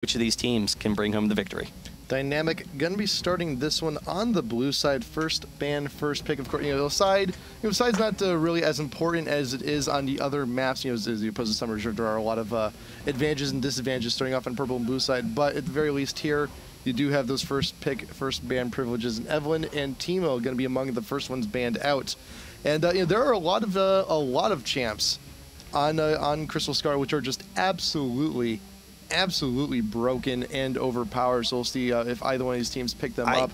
which of these teams can bring home the victory. Dynamic going to be starting this one on the blue side. First ban, first pick. Of course, the side's not really as important as it is on the other maps. As the opposed to Summer Reserve, there are a lot of advantages and disadvantages starting off on purple and blue side. But at the very least here, you do have those first pick, first ban privileges. And Evelyn and Teemo going to be among the first ones banned out. And there are a lot of champs on Crystal Scar which are just absolutely broken and overpowered. So we'll see if either one of these teams pick them up.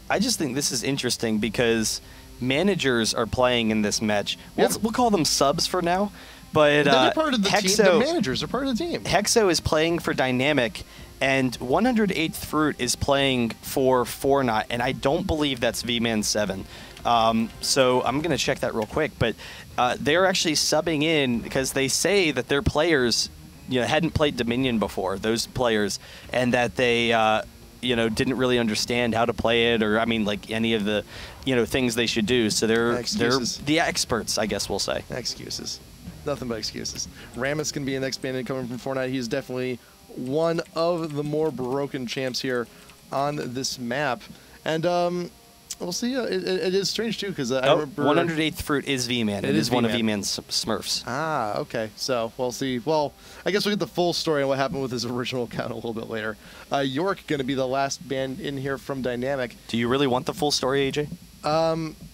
I just think this is interesting because managers are playing in this match. We'll call them subs for now, but they're part of the Hexo, team. The managers are part of the team. Hexo is playing for Dynamic, and 108th Fruit is playing for 4Not, and I don't believe that's VMan 7. So I'm going to check that real quick, but they're actually subbing in because they say that their players hadn't played Dominion before, those players, and that they, didn't really understand how to play it, or like any of the, things they should do. So they're the experts, I guess we'll say. Excuses, nothing but excuses. Rammus can be an next bandit coming from Fortnite. He's definitely one of the more broken champs here on this map, and we'll see. It is strange, too, because I remember... 108th Fruit is V-Man. It is one of V-Man's Smurfs. Ah, okay. So, we'll see. Well, I guess we'll get the full story on what happened with his original account a little bit later. York going to be the last band in here from Dynamic. Do you really want the full story, AJ?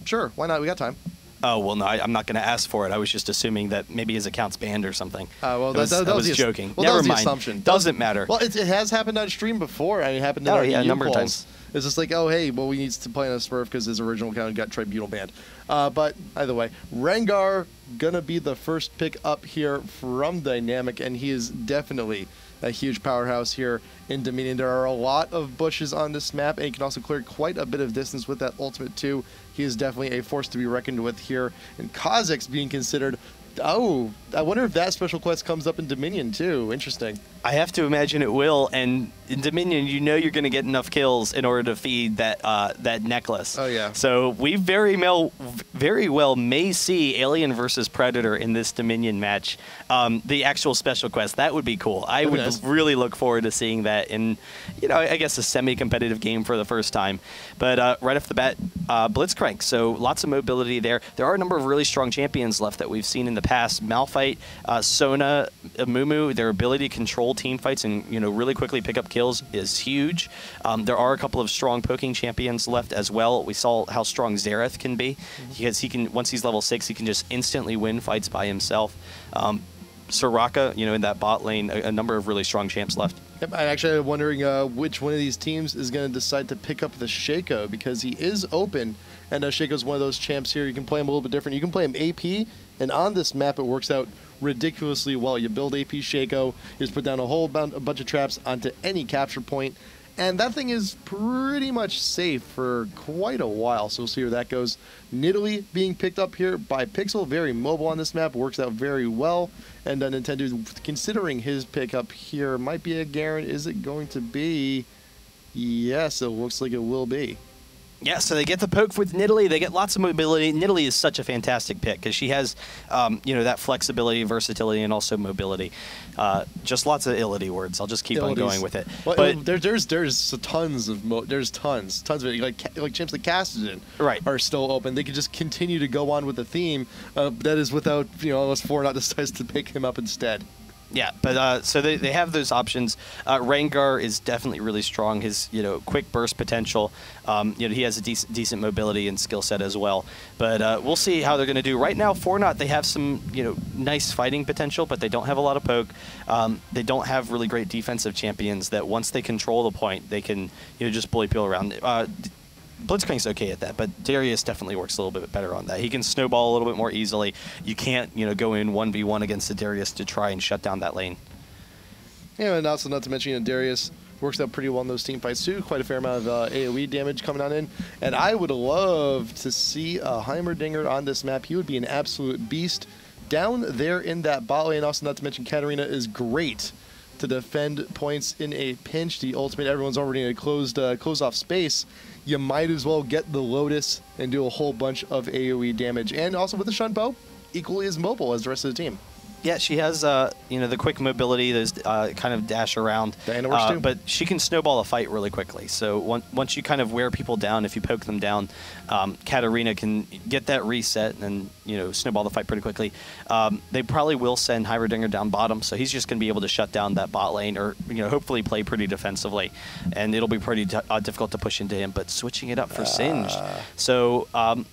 Sure. Why not? We got time. Oh, well, no, I'm not going to ask for it. I was just assuming that maybe his account's banned or something. Well, that was joking. Well, Never that was mind. The assumption. Doesn't matter. Well, it has happened on stream before. It happened in our a number of times. It's just like, oh, hey, well, we need to play on a Smurf because his original account got Tribunal banned. But either way, Rengar going to be the first pick up here from Dynamic, and he is definitely a huge powerhouse here in Dominion. There are a lot of bushes on this map, and he can also clear quite a bit of distance with that ultimate too. He is definitely a force to be reckoned with here. And Kha'Zix being considered... Oh, I wonder if that special quest comes up in Dominion too. Interesting. I have to imagine it will, and in Dominion, you're going to get enough kills in order to feed that that necklace. Oh yeah. So we very well may see Alien versus Predator in this Dominion match. The actual special quest, that would be cool. I would really look forward to seeing that in, I guess a semi-competitive game for the first time. But right off the bat, Blitzcrank. So lots of mobility there. There are a number of really strong champions left that we've seen in the past. Malphite, Sona, Mumu, their ability to control team fights and really quickly pick up kills is huge. There are a couple of strong poking champions left as well. We saw how strong Xerath can be because he can, once he's level 6, he can just instantly win fights by himself. Soraka, in that bot lane, a number of really strong champs left. Yep, I'm actually wondering which one of these teams is going to decide to pick up the Shaco, because he is open, and Shaco's one of those champs here. You can play him a little bit different. You can play him AP, and on this map it works out ridiculously well. You build AP Shaco, you just put down a bunch of traps onto any capture point, and that thing is pretty much safe for quite a while, so we'll see where that goes. Nidalee being picked up here by Pixel, very mobile on this map, works out very well. And Nintendo, considering his pickup here, might be a Garen. Is it going to be? Yes, it looks like it will be. Yeah, so they get the poke with Nidalee. They get lots of mobility. Nidalee is such a fantastic pick because she has, that flexibility, versatility, and also mobility. Just lots of illity words. I'll just keep on going with it. Well, but there's tons of tons of it. Like champs like Cassidy are still open. They could just continue to go on with the theme. That is without unless 4Not decides to pick him up instead. Yeah, but so they have those options. Rengar is definitely really strong. His quick burst potential. He has a decent mobility and skill set as well. But we'll see how they're going to do. Right now, 4Not, they have some nice fighting potential, but they don't have a lot of poke. They don't have really great defensive champions that once they control the point, they can just bully people around. Blitzcrank's okay at that, but Darius definitely works a little bit better on that. He can snowball a little bit more easily. You can't, go in 1v1 against the Darius to try and shut down that lane. Yeah, and also not to mention, Darius works out pretty well in those team fights too. Quite a fair amount of AoE damage coming on in. And I would love to see a Heimerdinger on this map. He would be an absolute beast down there in that bot lane. Also, not to mention, Katarina is great to defend points in a pinch. The ultimate, everyone's already in a closed off space. You might as well get the Lotus and do a whole bunch of AoE damage. And also with the Shunt Bow, equally as mobile as the rest of the team. Yeah, she has the quick mobility, those kind of dash around. Diana works too. But she can snowball a fight really quickly. So once you kind of wear people down, if you poke them down, Katarina can get that reset and snowball the fight pretty quickly. They probably will send Heimerdinger down bottom, so he's just going to be able to shut down that bot lane, or hopefully play pretty defensively, and it'll be pretty difficult to push into him. But switching it up for Singed, so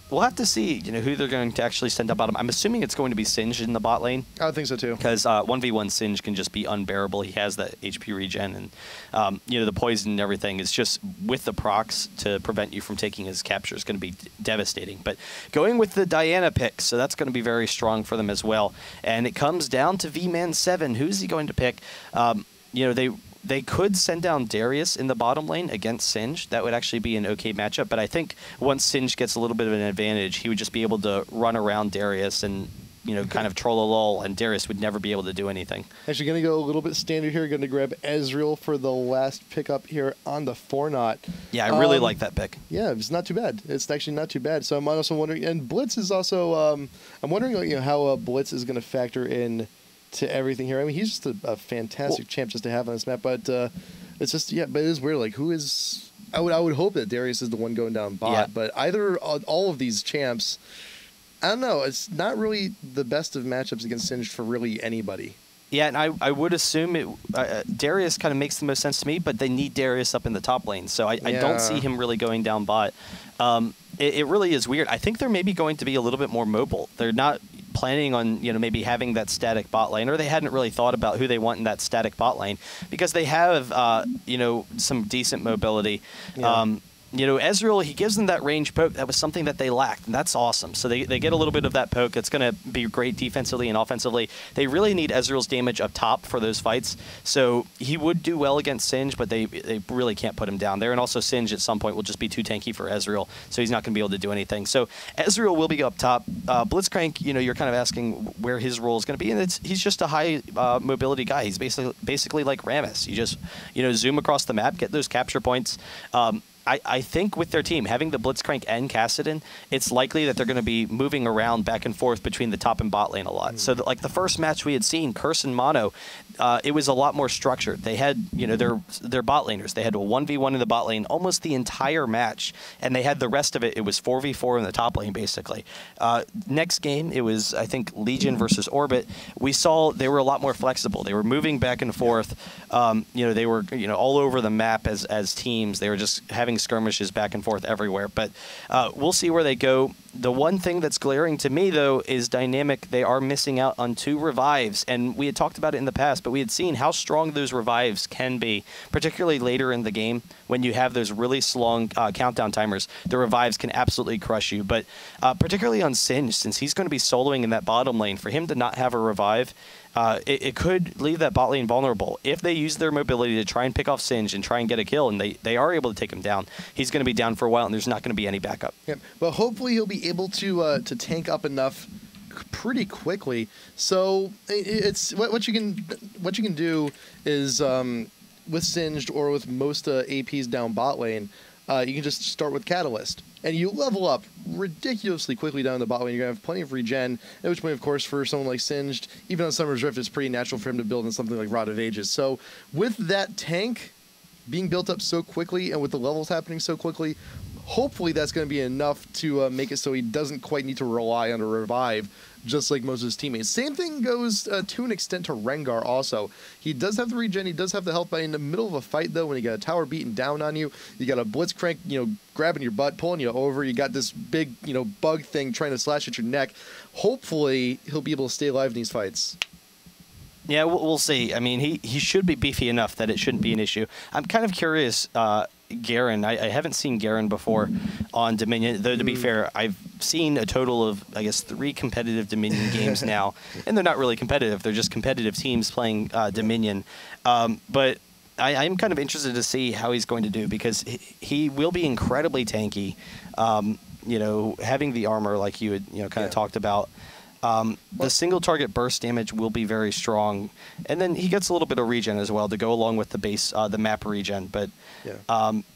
we'll have to see who they're going to actually send up bottom. I'm assuming it's going to be Singed in the bot lane. I would think so too, because 1v1 Singed can just be unbearable. He has that HP regen, and the poison and everything is just with the procs to prevent you from taking his capture is going to be devastating. But going with the Diana pick, so that's going to be very strong for them as well. And it comes down to V-Man7. Who's he going to pick? They could send down Darius in the bottom lane against Singed. That would actually be an okay matchup. But I think once Singed gets a little bit of an advantage, he would just be able to run around Darius and kind of troll a lull, and Darius would never be able to do anything. Actually, going to go a little bit standard here. Going to grab Ezreal for the last pickup here on the 4-Not. Yeah, I really like that pick. Yeah, it's not too bad. It's actually not too bad. So I'm also wondering, and Blitz is also, I'm wondering how Blitz is going to factor in to everything here. I mean, he's just a fantastic champ just to have on this map, but it's just, but it is weird. Like, who is, I would hope that Darius is the one going down bot, but either all of these champs, I don't know. It's not really the best of matchups against Singed for really anybody. Yeah, and I would assume Darius kind of makes the most sense to me, but they need Darius up in the top lane, so I don't see him really going down bot. It really is weird. I think they're maybe going to be a little bit more mobile. They're not planning on maybe having that static bot lane, or they hadn't really thought about who they want in that static bot lane, because they have some decent mobility. Yeah. Ezreal, he gives them that range poke. That was something that they lacked, and that's awesome. So they get a little bit of that poke. It's going to be great defensively and offensively. They really need Ezreal's damage up top for those fights. So he would do well against Singed, but they really can't put him down there. And also Singed at some point will just be too tanky for Ezreal, so he's not going to be able to do anything. So Ezreal will be up top. Blitzcrank, you're kind of asking where his role is going to be, and he's just a high mobility guy. He's basically like Rammus. You just zoom across the map, get those capture points. I think with their team, having the Blitzcrank and Kassadin, it's likely that they're going to be moving around back and forth between the top and bot lane a lot. So like the first match we had seen, Curse and Mono, it was a lot more structured. They had, their bot laners. They had a 1v1 in the bot lane almost the entire match, and they had the rest of it. It was 4v4 in the top lane, basically. Next game, it was, I think, Legion versus Orbit. We saw they were a lot more flexible. They were moving back and forth. They were, all over the map as teams. They were just having skirmishes back and forth everywhere. But we'll see where they go. The one thing that's glaring to me, though, is Dynamic. They are missing out on 2 revives, and we had talked about it in the past, but we had seen how strong those revives can be, particularly later in the game when you have those really long countdown timers. The revives can absolutely crush you, but particularly on Singed, since he's going to be soloing in that bottom lane, for him to not have a revive, it could leave that bot lane vulnerable. If they use their mobility to try and pick off Singed and try and get a kill, and they are able to take him down, he's going to be down for a while, and there's not going to be any backup. Yep. But hopefully he'll be able to tank up enough pretty quickly. So it's what you can do is with Singed or with most APs down bot lane, you can just start with Catalyst. And you level up ridiculously quickly down the bot lane. You're going to have plenty of regen, at which point, of course, for someone like Singed, even on Summer's Rift, it's pretty natural for him to build in something like Rod of Ages. So with that tank being built up so quickly and with the levels happening so quickly, hopefully that's going to be enough to make it so he doesn't quite need to rely on a revive, just like most of his teammates. Same thing goes to an extent to Rengar also. He does have the regen, he does have the health, but in the middle of a fight, though, when you got a tower beaten down on you, you got a Blitzcrank, grabbing your butt, pulling you over, you got this big, bug thing trying to slash at your neck. Hopefully, he'll be able to stay alive in these fights. Yeah, we'll see. I mean, he should be beefy enough that it shouldn't be an issue. I'm kind of curious, Garen. I haven't seen Garen before on Dominion, though to be fair, I've seen a total of, I guess, 3 competitive Dominion games now, and they're not really competitive. They're just competitive teams playing Dominion. But I'm kind of interested to see how he's going to do, because he will be incredibly tanky, having the armor like you had kind of talked about. The single target burst damage will be very strong, and then he gets a little bit of regen as well to go along with the base, the map regen. But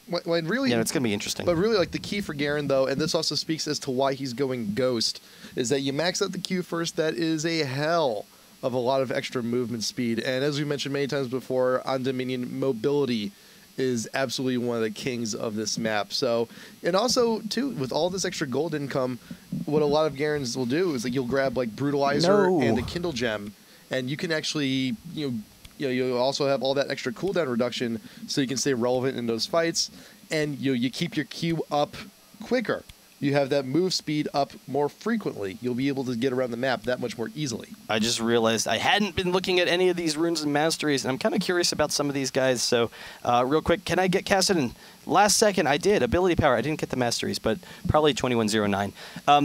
really, it's going to be interesting. But really, like the key for Garen, though, and this also speaks as to why he's going Ghost, is that you max out the Q first. That is a hell of a lot of extra movement speed. And as we mentioned many times before, on Dominion, mobility is absolutely one of the kings of this map. So, and also too, with all this extra gold income, what a lot of Garens will do is like you'll grab like Brutalizer and the Kindle Gem, and you can actually you also have all that extra cooldown reduction, so you can stay relevant in those fights, and you keep your Q up quicker. You have that move speed up more frequently. You'll be able to get around the map that much more easily. I just realized I hadn't been looking at any of these runes and masteries, and I'm kind of curious about some of these guys. So real quick, can I get Kassadin? Last second, I did. Ability power. I didn't get the masteries, but probably 2109.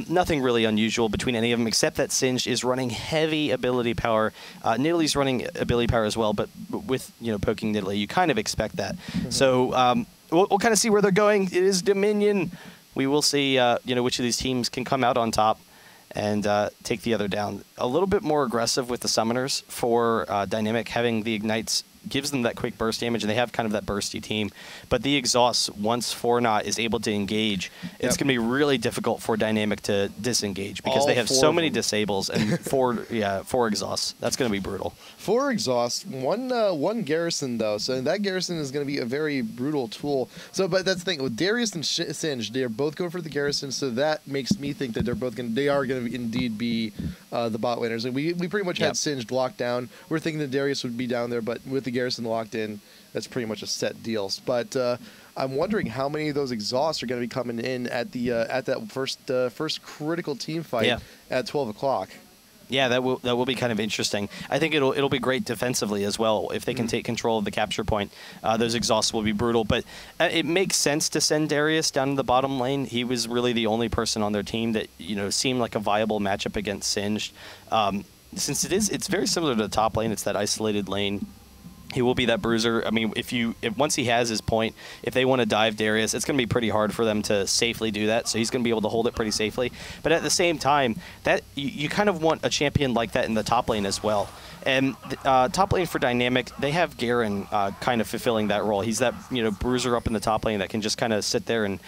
Nothing really unusual between any of them, except that Singed is running heavy ability power. Nidalee running ability power as well, but with poking Nidalee, you kind of expect that. So we'll kind of see where they're going. It is Dominion. We will see, which of these teams can come out on top and take the other down. A little bit more aggressive with the summoners for Dynamic. Having the Ignites gives them that quick burst damage, and they have kind of that bursty team. But the exhausts, once 4Not is able to engage, it's going to be really difficult for Dynamic to disengage because they have so many disables and four exhausts. That's going to be brutal. 4 exhausts, one garrison though, so that garrison is going to be a very brutal tool. So, but that's the thing with Darius and Singed, they are both going for the garrison, so that makes me think that they are going to indeed be the bot laners. And we pretty much had Singed locked down. We're thinking that Darius would be down there, but with the garrison locked in, that's pretty much a set deal. But I'm wondering how many of those exhausts are going to be coming in at that first critical team fight at 12 o'clock. Yeah, that will be kind of interesting. I think it'll be great defensively as well if they can take control of the capture point. Those exhausts will be brutal, but it makes sense to send Darius down to the bottom lane. He was really the only person on their team that seemed like a viable matchup against Singed. Since it's very similar to the top lane. It's that isolated lane. He will be that bruiser. I mean, once he has his point, if they want to dive Darius, it's going to be pretty hard for them to safely do that. So he's going to be able to hold it pretty safely. But at the same time, that you kind of want a champion like that in the top lane as well. And top lane for Dynamic, they have Garen kind of fulfilling that role. He's that bruiser up in the top lane that can just kind of sit there and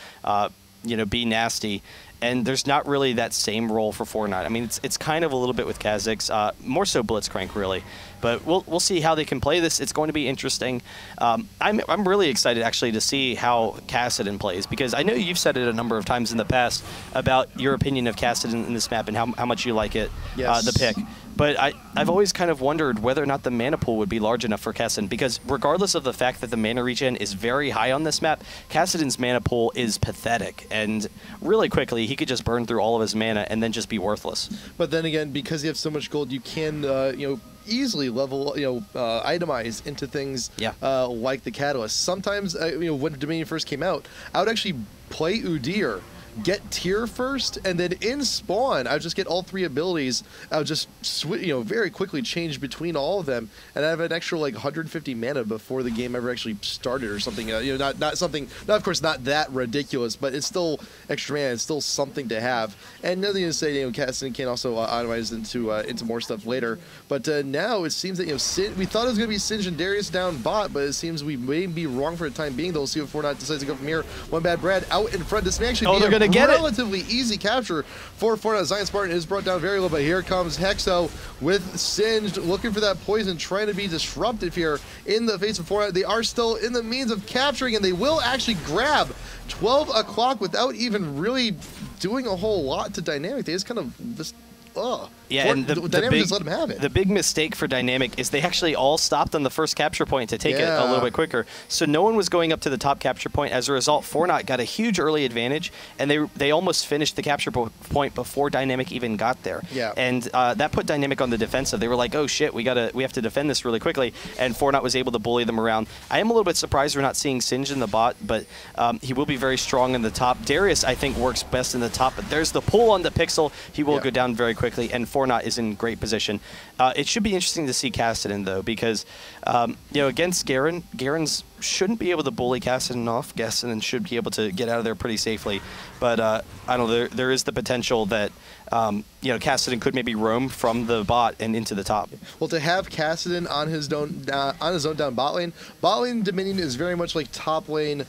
be nasty. And there's not really that same role for 4Not. I mean, it's kind of a little bit with Kha'Zix, more so Blitzcrank, really. But we'll see how they can play this. It's going to be interesting. I'm really excited, actually, to see how Kassadin plays, because I know you've said it a number of times in the past about your opinion of Kassadin in this map and how much you like it, the pick. But I've always kind of wondered whether or not the mana pool would be large enough for Kassadin, because regardless of the fact that the mana regen is very high on this map, Kassadin's mana pool is pathetic, and really quickly he could just burn through all of his mana and then just be worthless. But then again, because you have so much gold, you can easily level itemize into things like the Catalyst. Sometimes when Dominion first came out, I would actually play Udyr, get tier first, and then in spawn, I would just get all 3 abilities. I would just very quickly change between all of them, and I have an extra like 150 mana before the game ever actually started or something. Not something, of course, not that ridiculous, but it's still extra mana. It's still something to have. And nothing to say, Kassadin can also itemize into more stuff later. But now it seems that we thought it was going to be Singed and Darius down bot, but it seems we may be wrong for the time being. They'll see if 4Not decides to go from here. One bad Brad out in front. This may actually be a relatively easy capture for 4Not. Zion Spartan is brought down very low, but here comes Hexo with Singed, looking for that poison, trying to be disruptive here in the face of 4Not. They are still in the means of capturing, and they will actually grab 12 o'clock without even really doing a whole lot to Dynamic. They just kind of and Dynamic just let them have it. The big mistake for Dynamic is they actually all stopped on the first capture point to take it a little bit quicker. So no one was going up to the top capture point. As a result, 4Not got a huge early advantage, and they almost finished the capture point before Dynamic even got there. And that put Dynamic on the defensive. They were like, oh shit, we have to defend this really quickly, and 4Not was able to bully them around. I am a little bit surprised we're not seeing Singed in the bot, but he will be very strong in the top. Darius, I think, works best in the top, but there's the pull on the Pixel. He will go down very quickly, and 4Not is in great position. It should be interesting to see Kassadin, though, because against Garen's shouldn't be able to bully Cassidy off. Cassidy should be able to get out of there pretty safely. But I don't know. There is the potential that Cassidy could maybe roam from the bot and into the top. Well, to have Cassidy on his own down bot lane Dominion is very much like top lane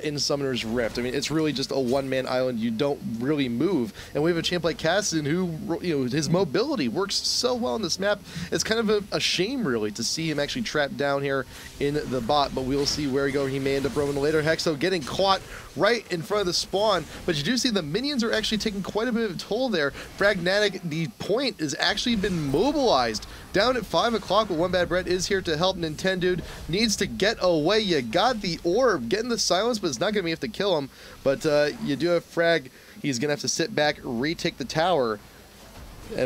in Summoner's Rift. I mean, it's really just a one-man island. You don't really move. And we have a champ like Cassidy who, his mobility works so well on this map. It's kind of a shame, really, to see him actually trapped down here in the bot. But we'll see where he goes. He may end up roaming later. Hexo getting caught right in front of the spawn. But you do see the minions are actually taking quite a bit of a toll there. Pragmatic, the point has actually been mobilized. Down at 5 o'clock, but One Bad Bread is here to help. Nintendo needs to get away. You got the orb, getting the silence, but it's not going to be enough to kill him. But you do have Frag. He's going to have to sit back, retake the tower.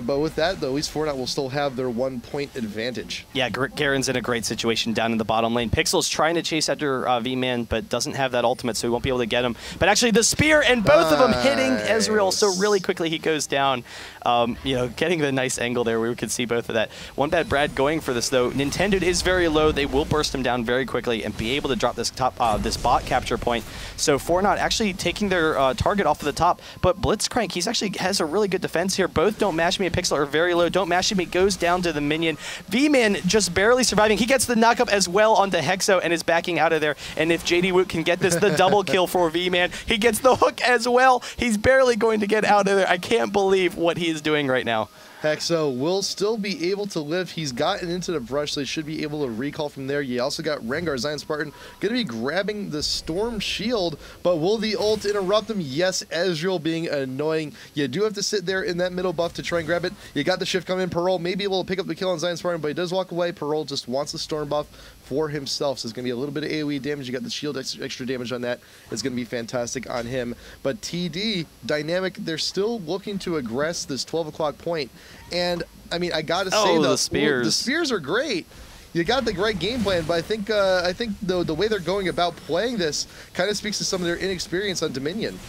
But with that, though, at least 4Not will still have their 1 point advantage. Yeah, Garen's in a great situation down in the bottom lane. Pixel's trying to chase after V-Man, but doesn't have that ultimate, so he won't be able to get him. But actually, the spear and both of them hitting Ezreal, so really quickly he goes down. Getting the nice angle there where we could see both of that. One Bad Brad going for this, though. Nintendo is very low. They will burst him down very quickly and be able to drop this this bot capture point. So 4Not actually taking their target off of the top, but Blitzcrank, he's actually has a really good defense here. Both Don't Mash Me and Pixel are very low. Don't Mash Me goes down to the minion. V-Man just barely surviving. He gets the knockup as well onto Hexo and is backing out of there. And if JD Woot can get this, the double kill for V-Man. He gets the hook as well. He's barely going to get out of there. I can't believe what he is doing right now. Hexo will still be able to live. He's gotten into the brush, so he should be able to recall from there. You also got Rengar, Zion Spartan, going to be grabbing the Storm Shield, but will the ult interrupt him? Yes, Ezreal being annoying. You do have to sit there in that middle buff to try and grab it. You got the shift coming. Parole may be able to pick up the kill on Zion Spartan, but he does walk away. Parole just wants the Storm buff for himself, so it's going to be a little bit of AoE damage. You got the shield extra damage on that. It's going to be fantastic on him. But TD, Dynamic, they're still looking to aggress this 12 o'clock point. And, I mean, I got to say, the spears. The spears are great. You got the great game plan, but I think the way they're going about playing this kind of speaks to some of their inexperience on Dominion.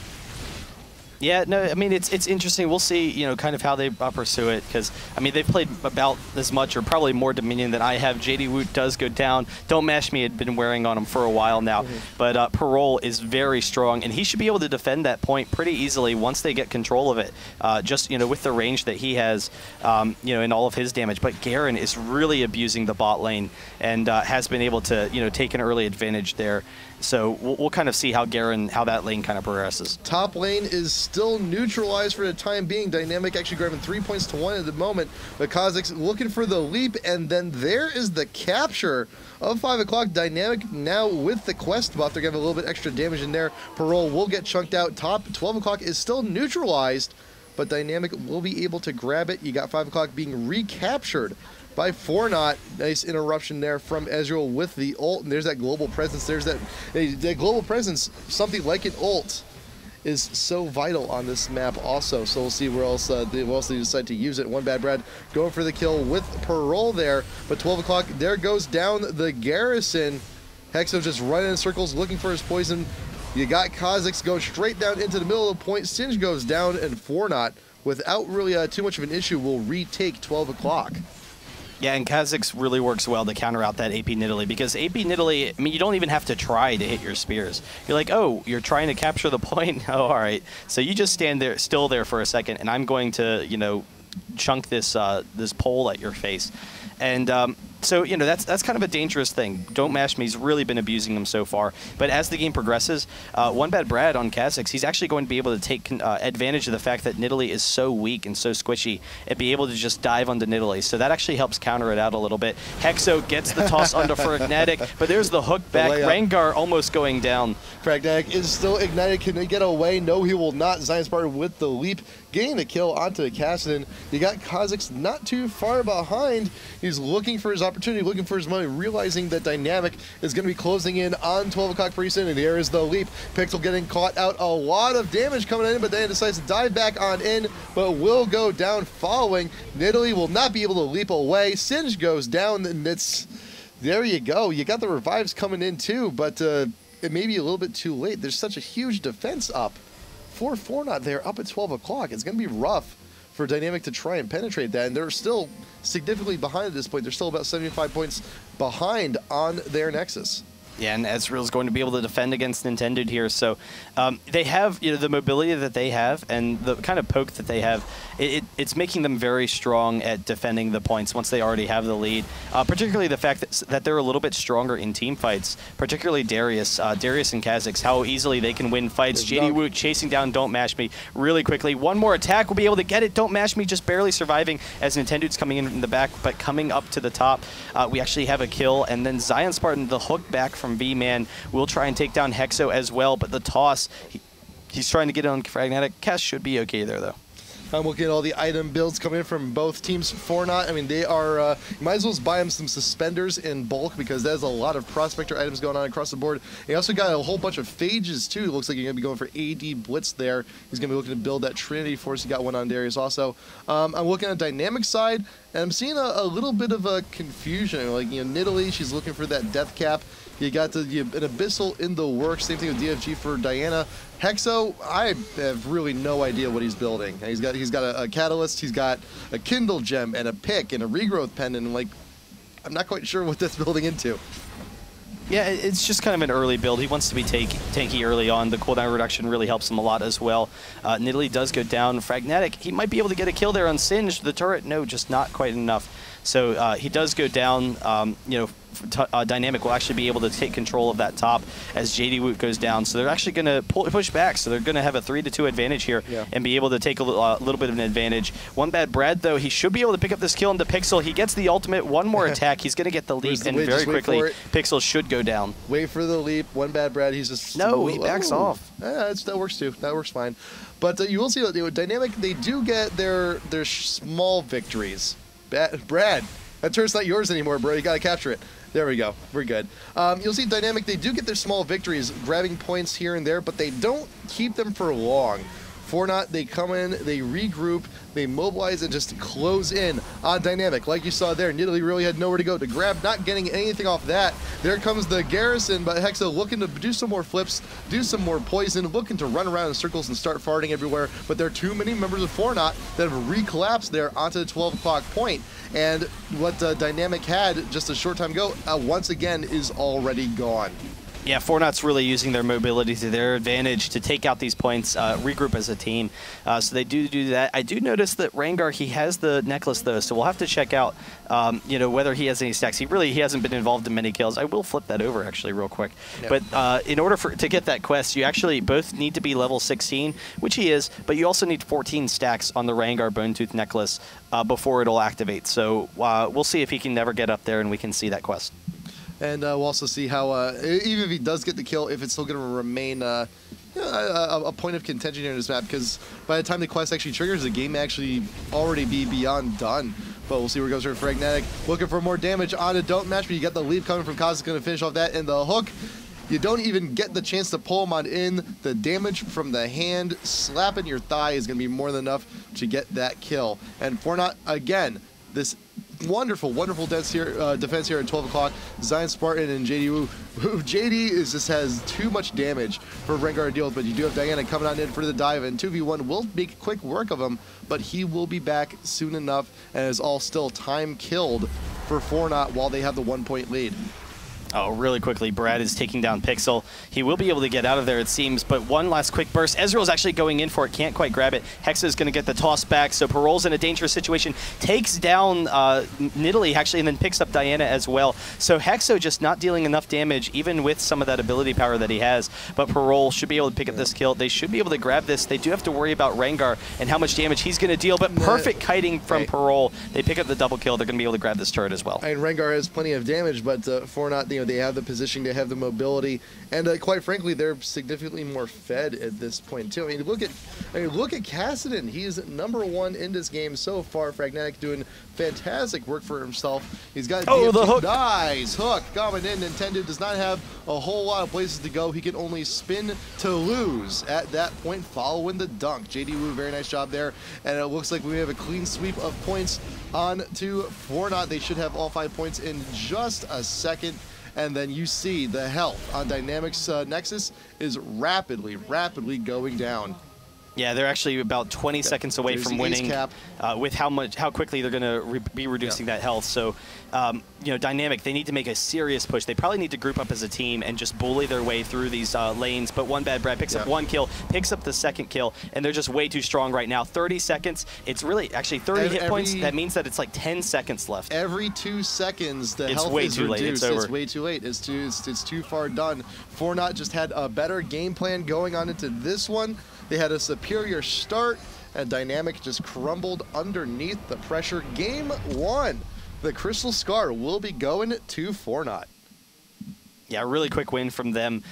Yeah, no, I mean, it's interesting. We'll see, kind of how they pursue it, because, I mean, they've played about as much or probably more Dominion than I have. JD Woot does go down. Don't Mash Me had been wearing on him for a while now, but Parole is very strong, and he should be able to defend that point pretty easily once they get control of it, just, with the range that he has, in all of his damage. But Garen is really abusing the bot lane and has been able to, take an early advantage there. So we'll kind of see how that lane kind of progresses. Top lane is still neutralized for the time being. Dynamic actually grabbing 3 points to 1 at the moment. But Kha'Zix looking for the leap, and then there is the capture of 5 o'clock. Dynamic now with the quest buff. They're going to have a little bit extra damage in there. Parole will get chunked out. Top 12 o'clock is still neutralized, but Dynamic will be able to grab it. You got 5 o'clock being recaptured by 4Not. Nice interruption there from Ezreal with the ult, and there's that global presence. There's that global presence. Something like an ult is so vital on this map also. So we'll see where else they decide to use it. One Bad Brad going for the kill with Parole there, but 12 o'clock, there goes down the garrison. Hexo just running in circles looking for his poison. You got Kha'Zix going straight down into the middle of the point. Singe goes down, and 4Not, without really too much of an issue, will retake 12 o'clock. Yeah, and Kha'Zix really works well to counter out that AP Nidalee, because AP Nidalee, I mean, you don't even have to try to hit your spears. You're like, oh, you're trying to capture the point? Oh, all right. So you just stand there, still there for a second, and I'm going to, chunk this this pole at your face. And so, that's kind of a dangerous thing. Don't Mash Me's really been abusing them so far. But as the game progresses, One Bad Brad on Kha'Zix, he's actually going to be able to take advantage of the fact that Nidalee is so weak and so squishy and be able to just dive onto Nidalee. So that actually helps counter it out a little bit. Hexo gets the toss onto Fragnatic, but there's the hook back. Rengar almost going down. Fragnatic is still ignited. Can he get away? No, he will not. Zion Spartan with the leap, getting the kill onto Cassidy. You got Kha'Zix not too far behind. He's looking for his opportunity, looking for his money, realizing that Dynamic is going to be closing in on 12 o'clock pretty soon, and there is the leap. Pixel getting caught out. A lot of damage coming in, but then decides to dive back on in, but will go down following. Nidalee will not be able to leap away. Singe goes down, and there you go. You got the revives coming in too, but it may be a little bit too late. There's such a huge defense up for 4Not there up at 12 o'clock. It's going to be rough for Dynamic to try and penetrate that, and they're still significantly behind at this point. They're still about 75 points behind on their Nexus. Yeah, and Ezreal's going to be able to defend against Nintendo here. So they have the mobility that they have and the kind of poke that they have. It's making them very strong at defending the points once they already have the lead. Particularly the fact that they're a little bit stronger in team fights. Particularly Darius and Kha'Zix, how easily they can win fights. JD Wu chasing down Don't Mash Me really quickly. One more attack will be able to get it. Don't Mash Me just barely surviving as Nintendo's coming in from the back, but coming up to the top. We actually have a kill, and then Zion Spartan, the hook back from V-Man, will try and take down Hexo as well, but the toss, he's trying to get it on Fragnatic. Cass should be okay there, though. I'm looking at all the item builds coming in from both teams. 4Not, I mean, they are, you might as well buy him some suspenders in bulk because there's a lot of prospector items going on across the board. He also got a whole bunch of phages, too. It looks like you're going to be going for AD Blitz there. He's going to be looking to build that Trinity Force. He got one on Darius also. I'm looking at the dynamic side, and I'm seeing a little bit of a confusion. Like, Nidalee, she's looking for that death cap. You got an Abyssal in the works. Same thing with DFG for Diana. Hexo, I have really no idea what he's building. He's got a Catalyst, he's got a Kindle Gem, and a Pick, and a Regrowth Pendant, and like, I'm not quite sure what that's building into. Yeah, it's just kind of an early build. He wants to be tanky early on. The cooldown reduction really helps him a lot as well. Nidalee does go down. Fragnatic, he might be able to get a kill there on Singed. The turret, no, just not quite enough. So he does go down. Dynamic will actually be able to take control of that top as JD Woot goes down. So they're actually going to push back. So they're going to have a 3-2 advantage here and be able to take a little bit of an advantage. One bad Brad, though, he should be able to pick up this kill into Pixel. He gets the ultimate. One more attack. He's going to get the leap, and very quickly, Pixel should go down. Wait for the leap. One bad Brad. He's just... No, he backs off. Yeah, that works, too. That works fine. But you will see that Dynamic, they do get their small victories. Brad, that turret's not yours anymore, bro. You got to capture it. There we go. We're good. You'll see Dynamic, they do get their small victories, grabbing points here and there, but they don't keep them for long. 4Not, they come in, they regroup, they mobilize, and just close in on Dynamic. Like you saw there, Nidalee really had nowhere to go to grab, not getting anything off that. There comes the Garrison, but Hexa looking to do some more flips, do some more poison, looking to run around in circles and start farting everywhere, but there are too many members of 4Not that have re-collapsed there onto the 12 o'clock point. And what Dynamic had just a short time ago, once again, is already gone. Yeah, 4Not's really using their mobility to their advantage to take out these points, regroup as a team. So they do that. I do notice that Rengar, he has the necklace though, so we'll have to check out, whether he has any stacks. He hasn't been involved in many kills. I will flip that over actually real quick. Yep. But in order to get that quest, you actually both need to be level 16, which he is, but you also need 14 stacks on the Rengar Bone Tooth necklace before it'll activate. So we'll see if he can never get up there and we can see that quest. And we'll also see how, even if he does get the kill, if it's still going to remain a point of contention here in this map, because by the time the quest actually triggers, the game may actually already be beyond done. But we'll see where it goes for Fragnatic. Looking for more damage on a Don't Match, but you got the leap coming from Kaz, going to finish off that, and the hook. You don't even get the chance to pull him on in. The damage from the hand slapping your thigh is going to be more than enough to get that kill. And 4Not, again, this wonderful defense here at 12 o'clock. Zion Spartan and JD Wu. JD just has too much damage for Rengar to deal with, but you do have Diana coming on in for the dive, and 2v1 will make quick work of him, but he will be back soon enough, and is all still time killed for 4Not while they have the 1-point lead. Oh, really quickly, Brad is taking down Pixel. He will be able to get out of there, it seems, but one last quick burst. Ezreal's actually going in for it, can't quite grab it. Hexa is going to get the toss back, so Parole's in a dangerous situation. Takes down Nidalee, actually, and then picks up Diana as well. So Hexo just not dealing enough damage, even with some of that ability power that he has, but Parole should be able to pick up this kill. They should be able to grab this. They do have to worry about Rengar and how much damage he's going to deal, but perfect kiting from Parole. They pick up the double kill. They're going to be able to grab this turret as well. And Rengar has plenty of damage, but 4Not, they have the positioning, they have the mobility, and quite frankly, they're significantly more fed at this point too. I mean, look at Kassadin. He's #1 in this game so far. Fragnatic doing fantastic work for himself. He's got the hook. Nice hook coming in. Nintendo does not have a whole lot of places to go. He can only spin to lose at that point, following the dunk. JD Wu, very nice job there, and it looks like we have a clean sweep of points on to 4Not. They should have all 5 points in just a second. And then you see the health on Dynamics Nexus is rapidly going down. Yeah, they're actually about 20 seconds away from winning with how quickly they're going to be reducing that health. So, you know, Dynamic, they need to make a serious push. They probably need to group up as a team and just bully their way through these lanes. But One Bad Brad picks up 1 kill, picks up the 2nd kill, and they're just way too strong right now. 30 seconds. It's really actually 30 hit points. That means that it's like 10 seconds left. Every 2 seconds, the health way is too late. reduced. It's over. It's way too late. It's too far done. 4Not just had a better game plan going on into this one. They had a superior start, and Dynamic just crumbled underneath the pressure. Game 1, the Crystal Scar will be going to 4Not. Yeah, really quick win from them.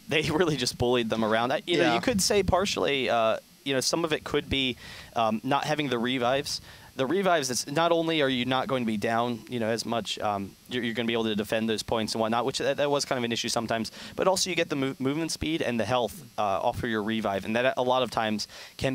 They really just bullied them around. You know, you could say partially, you know, some of it could be not having the revives. The revives, it's not only are you not going to be down, you know, as much, you're going to be able to defend those points and whatnot, which that was kind of an issue sometimes. But also you get the movement speed and the health off of your revive, and that a lot of times can